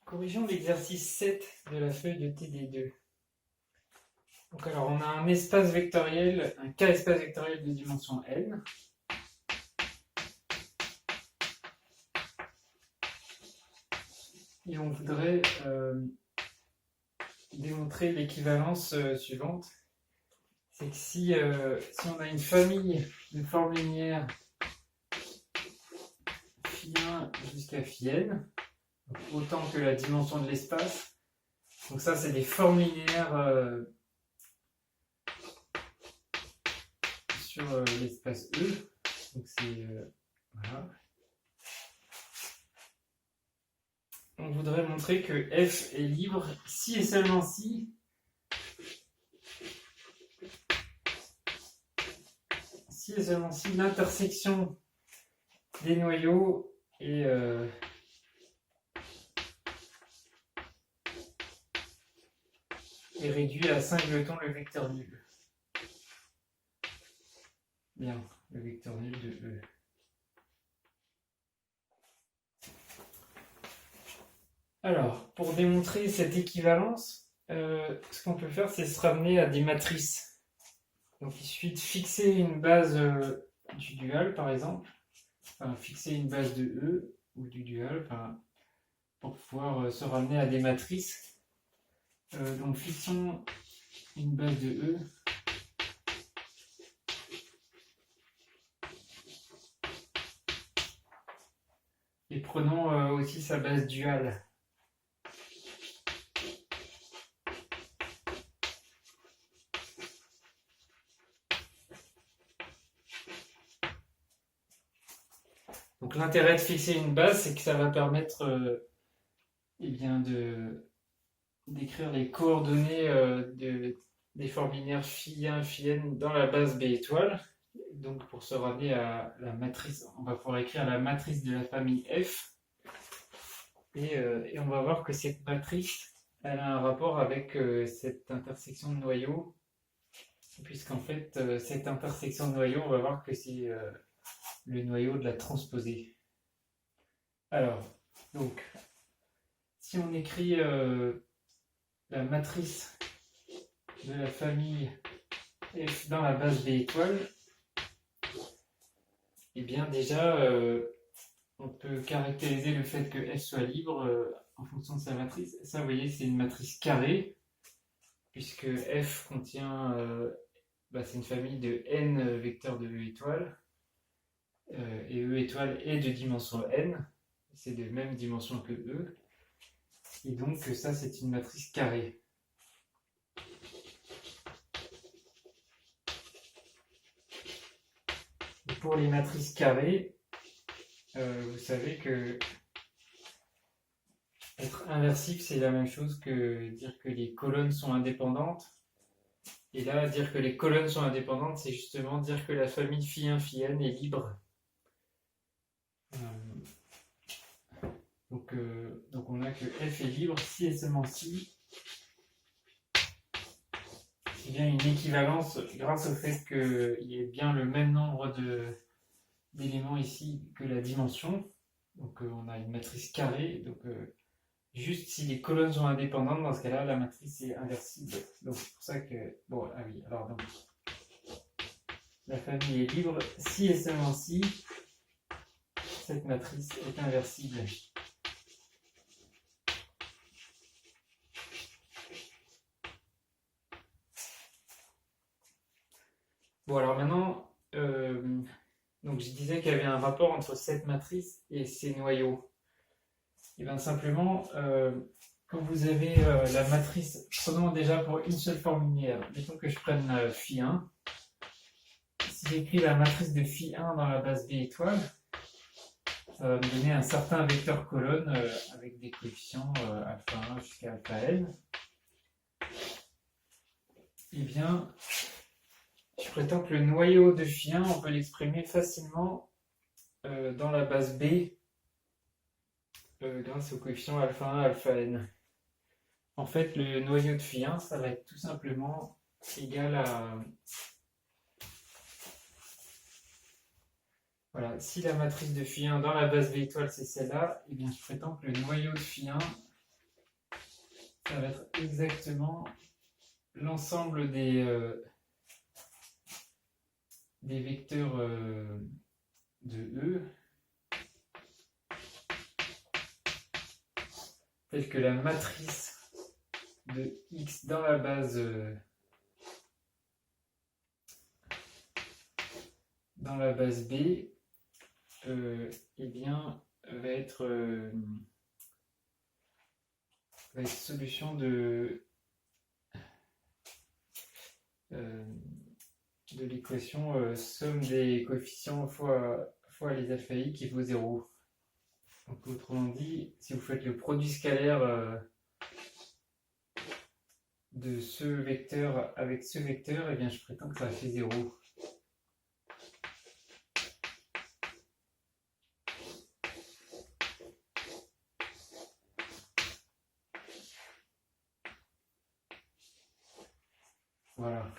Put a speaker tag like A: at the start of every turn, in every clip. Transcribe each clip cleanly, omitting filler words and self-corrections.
A: Corrigeons l'exercice 7 de la feuille de TD2. Donc alors on a un espace vectoriel, un K-espace vectoriel de dimension n. Et on voudrait démontrer l'équivalence suivante. C'est que si on a une famille de formes linéaires φ1 jusqu'à φn, autant que la dimension de l'espace, donc ça c'est des formes linéaires sur l'espace E, donc c'est voilà. On voudrait montrer que f est libre si et seulement si l'intersection des noyaux est réduit à singleton le vecteur nul. Bien, le vecteur nul de E. Alors, pour démontrer cette équivalence, ce qu'on peut faire, c'est se ramener à des matrices. Donc, il suffit de fixer une base du dual, par exemple. Enfin, fixer une base de E ou du dual pour pouvoir se ramener à des matrices. Donc, fixons une base de E. Et prenons aussi sa base duale. Donc l'intérêt de fixer une base, c'est que ça va permettre d'écrire les coordonnées des formes linéaires φ1, φn dans la base B étoile. Donc pour se ramener à la matrice, on va pouvoir écrire la matrice de la famille F. Et on va voir que cette matrice, elle a un rapport avec cette intersection de noyaux, puisqu'en fait, cette intersection de noyaux, on va voir que c'est le noyau de la transposée. Alors, donc, si on écrit la matrice de la famille F dans la base B étoile, eh bien déjà, on peut caractériser le fait que F soit libre en fonction de sa matrice. Ça, vous voyez, c'est une matrice carrée, puisque F contient, c'est une famille de n vecteurs de E étoile, et E étoile est de dimension n, c'est de même dimension que E, et donc ça c'est une matrice carrée. Et pour les matrices carrées, vous savez que être inversible, c'est la même chose que dire que les colonnes sont indépendantes. Et là, dire que les colonnes sont indépendantes, c'est justement dire que la famille φ1, φn est libre. Donc on a que f est libre si et seulement si il y a une équivalence grâce au fait qu'il y ait bien le même nombre d'éléments ici que la dimension. Donc on a une matrice carrée. Donc juste si les colonnes sont indépendantes, dans ce cas-là, la matrice est inversible. Donc c'est pour ça que... Bon, ah oui, alors donc... La famille est libre si et seulement si cette matrice est inversible. Bon, alors maintenant, donc je disais qu'il y avait un rapport entre cette matrice et ces noyaux. Et bien simplement, quand vous avez la matrice, prenons déjà pour une seule forme linéaire, mettons que je prenne φ1. Si j'écris la matrice de φ1 dans la base B étoile, ça va me donner un certain vecteur colonne avec des coefficients alpha 1 jusqu'à alpha n. Et bien, je prétends que le noyau de φ1, on peut l'exprimer facilement dans la base B grâce au coefficient alpha 1, alpha n. En fait, le noyau de φ1, ça va être tout simplement égal à... Voilà, si la matrice de φ1 dans la base B étoile, c'est celle-là, et bien je prétends que le noyau de φ1 ça va être exactement l'ensemble des vecteurs de E, tels que la matrice de X dans la base B, eh bien, va être solution de l'équation somme des coefficients fois les alpha i qui vaut 0. Donc, autrement dit, si vous faites le produit scalaire de ce vecteur avec ce vecteur, eh bien, je prétends que ça fait 0. Voilà.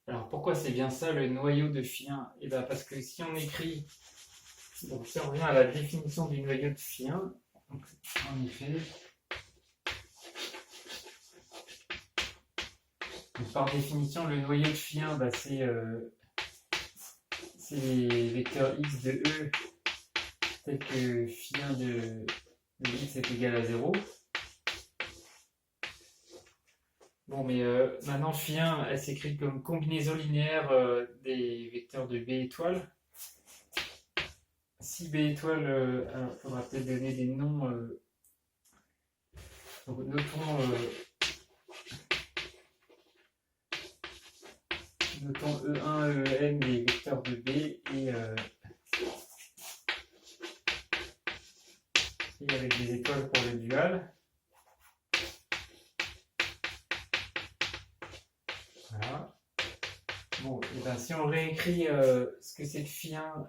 A: Alors pourquoi c'est bien ça le noyau de phi1? Eh bien parce que si on écrit, donc si on revient à la définition du noyau de phi1, donc, en effet, donc, par définition le noyau de phi1, bah, c'est les vecteurs x de E tel que phi1 de x est égal à 0. Bon, mais maintenant, phi1, elle s'écrit comme combinaison linéaire des vecteurs de B étoile. Si B étoile, alors il faudra peut-être donner des noms. Donc, notons E1, EN des vecteurs de B et avec des étoiles pour le dual. Voilà. Bon, et ben si on réécrit ce que c'est que phi1,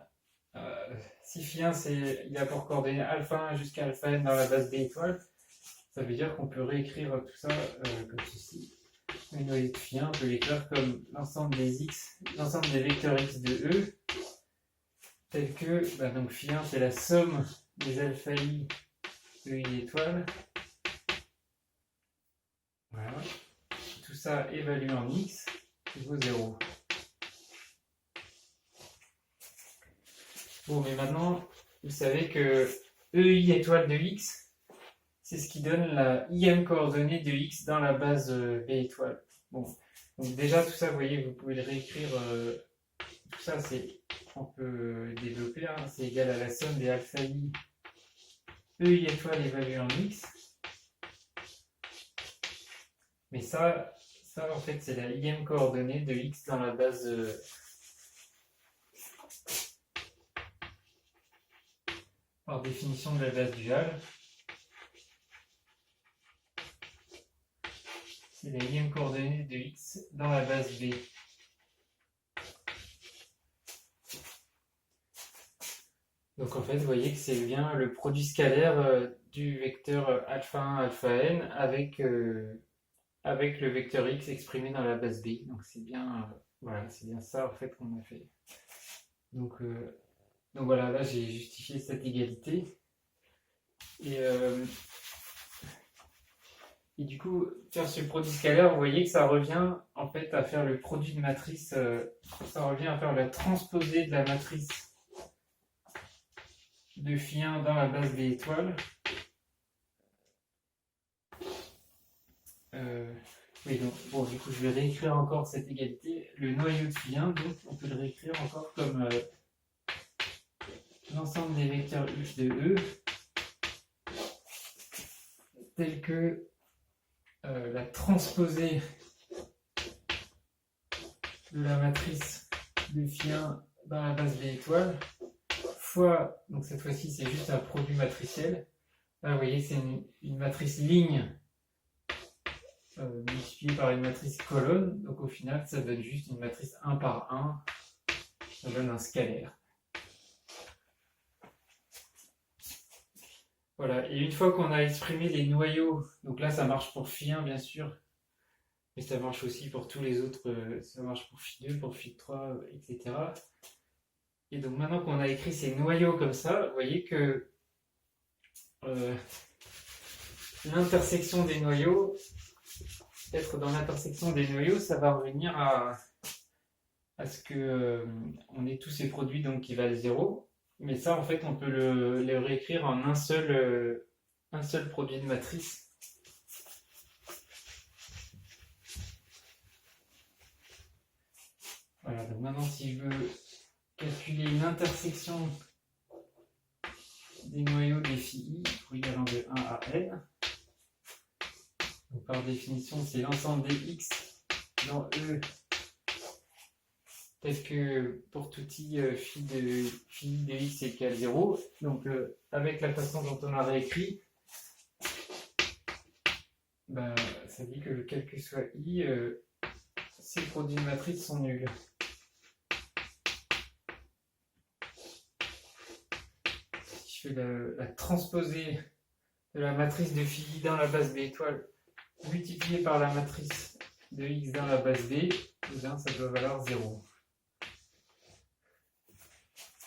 A: si phi1 il a pour coordonnées alpha 1 jusqu'à alpha n dans la base B étoile, ça veut dire qu'on peut réécrire tout ça comme ceci. Le noyau de phi1, on peut l'écrire comme l'ensemble des vecteurs x de E, tel que, bah donc phi1 c'est la somme des alpha i de i étoile. Voilà. Tout ça évalué en x qui vaut 0. Bon, mais maintenant, vous savez que EI étoile de x, c'est ce qui donne la ième coordonnée de x dans la base B étoile. Bon, donc déjà tout ça, vous voyez, vous pouvez le réécrire. Tout ça, on peut développer. Hein, c'est égal à la somme des alpha i EI étoile évalué en x. Mais ça en fait, c'est la ième coordonnée de x dans la base par définition de la base duale. C'est la ième coordonnée de x dans la base B. Donc en fait, vous voyez que c'est bien le produit scalaire du vecteur alpha 1, alpha n avec le vecteur x exprimé dans la base B. Donc c'est bien, voilà, c'est bien ça en fait qu'on a fait. Donc voilà, là j'ai justifié cette égalité. Et du coup, faire ce produit scalaire, vous voyez que ça revient en fait à faire le produit de matrice, ça revient à faire la transposée de la matrice de phi1 dans la base B étoile. Oui, donc, bon, du coup, je vais réécrire encore cette égalité. Le noyau de phi1, donc, on peut le réécrire encore comme l'ensemble des vecteurs x de E, tel que la transposée de la matrice de phi1 dans la base B étoile, fois, donc cette fois-ci, c'est juste un produit matriciel. Là, vous voyez, c'est une matrice ligne multipliée par une matrice colonne. Donc, au final, ça donne juste une matrice 1 par 1. Ça donne un scalaire. Voilà, et une fois qu'on a exprimé les noyaux, donc là, ça marche pour phi1, bien sûr, mais ça marche aussi pour tous les autres, ça marche pour phi2, pour phi3, etc. Et donc, maintenant qu'on a écrit ces noyaux comme ça, vous voyez que l'intersection des noyaux, être dans l'intersection des noyaux, ça va revenir à ce que on ait tous ces produits donc qui valent 0. Mais ça, en fait, on peut les réécrire en un seul produit de matrice. Voilà, donc maintenant, si je veux calculer l'intersection des noyaux des phi i, pour y allant de 1 à n, donc par définition, c'est l'ensemble des x dans E, tel que pour tout i phi de x égale 0. Donc avec la façon dont on a réécrit, ça dit que quel que soit i, ces produits de matrice sont nuls. Si je fais la transposée de la matrice de phi i dans la base B étoile multipliée par la matrice de x dans la base B, ça doit valoir 0.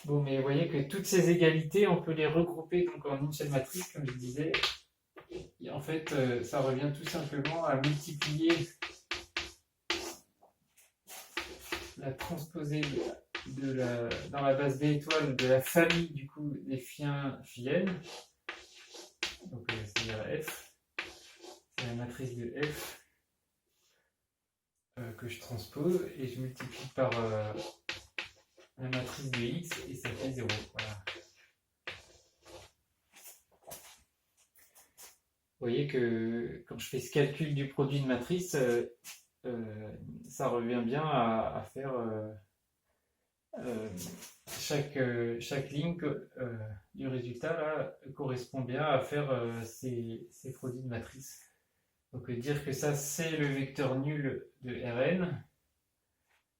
A: Bon, mais vous voyez que toutes ces égalités, on peut les regrouper donc en une seule matrice, comme je disais. Et en fait, ça revient tout simplement à multiplier la transposée dans la base B étoile de la famille du coup des phi1, phi-n. Donc c'est-à-dire F. C'est la matrice de F que je transpose et je multiplie par la matrice de x et ça fait 0. Voilà. Vous voyez que quand je fais ce calcul du produit de matrice, ça revient bien à faire chaque ligne du résultat là, correspond bien à faire ces produits de matrice. Donc dire que ça c'est le vecteur nul de Rn,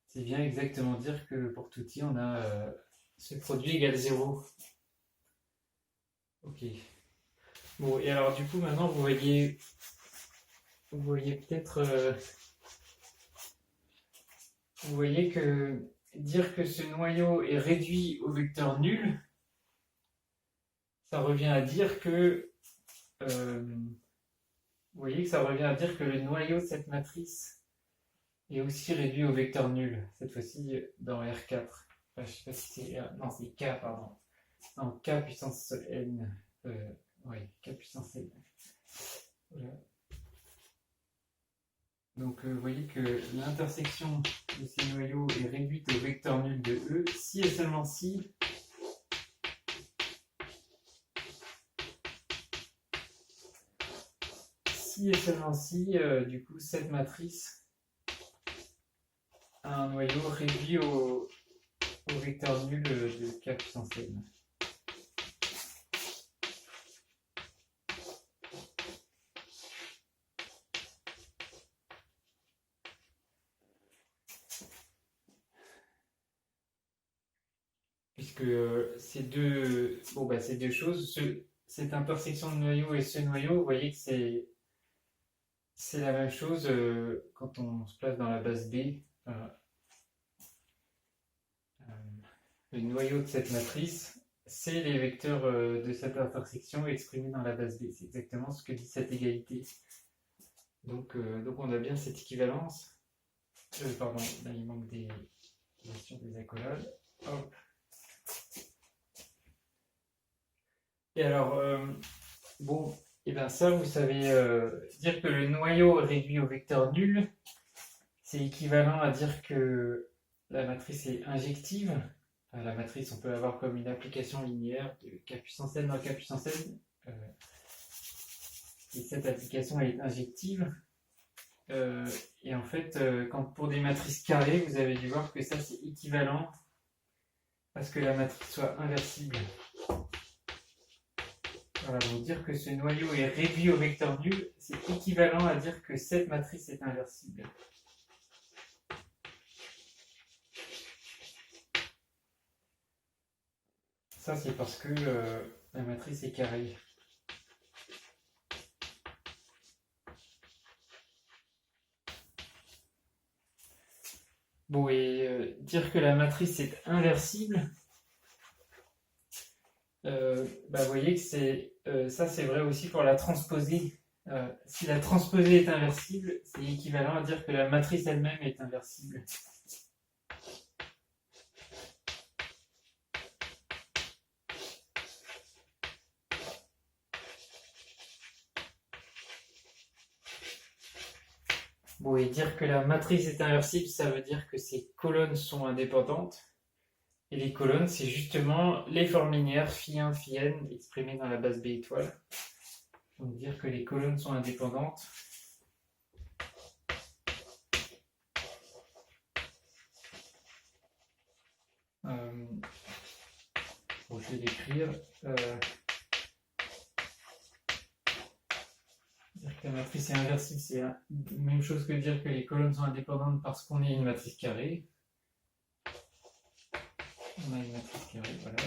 A: c'est bien exactement dire que pour tout i on a ce produit égale 0. Ok. Bon, et alors du coup maintenant vous voyez peut-être vous voyez que dire que ce noyau est réduit au vecteur nul, ça revient à dire que vous voyez que ça revient à dire que le noyau de cette matrice est aussi réduit au vecteur nul, cette fois-ci dans R4. Enfin, je ne sais pas si c'est R, non c'est K, pardon. Non, K puissance n. Oui, K puissance n. Voilà. Donc vous voyez que l'intersection de ces noyaux est réduite au vecteur nul de E si et seulement si et seulement si du coup cette matrice a un noyau réduit au vecteur nul de K puissance n. Puisque ces deux choses, cette intersection de noyaux et ce noyau, vous voyez que c'est la même chose quand on se place dans la base B. Le noyau de cette matrice, c'est les vecteurs de cette intersection exprimés dans la base B. C'est exactement ce que dit cette égalité. Donc on a bien cette équivalence. Pardon, là il manque des accolades. Hop. Et alors, bon, et bien ça, vous savez dire que le noyau réduit au vecteur nul, c'est équivalent à dire que la matrice est injective. Enfin, la matrice, on peut avoir comme une application linéaire de K puissance n dans K puissance n. Et cette application est injective. Et en fait, quand pour des matrices carrées, vous avez dû voir que ça, c'est équivalent à ce que la matrice soit inversible. Voilà, donc dire que ce noyau est réduit au vecteur nul, c'est équivalent à dire que cette matrice est inversible. Ça, c'est parce que la matrice est carrée. Bon, et dire que la matrice est inversible, vous voyez que ça c'est vrai aussi pour la transposée Si la transposée est inversible, c'est équivalent à dire que la matrice elle-même est inversible. Bon, et dire que la matrice est inversible, ça veut dire que ses colonnes sont indépendantes. Et les colonnes, c'est justement les formes linéaires φ1, φn exprimées dans la base B étoile. Donc dire que les colonnes sont indépendantes. Bon, je vais l'écrire. Dire que la matrice est inversible, c'est la même chose que dire que les colonnes sont indépendantes parce qu'on est une matrice carrée. On a une matrice carrée, voilà.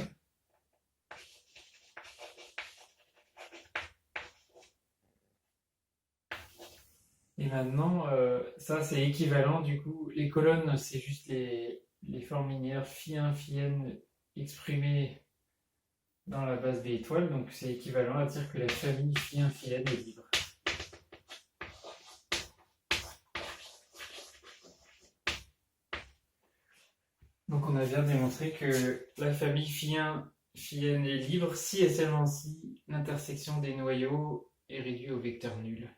A: Et maintenant, ça c'est équivalent, du coup, les colonnes c'est juste les formes linéaires φ1, φn exprimées dans la base B étoile, donc c'est équivalent à dire que la famille φ1, φn est libre. Donc on a bien démontré que la famille φ1, φn est libre si et seulement si l'intersection des noyaux est réduite au vecteur nul.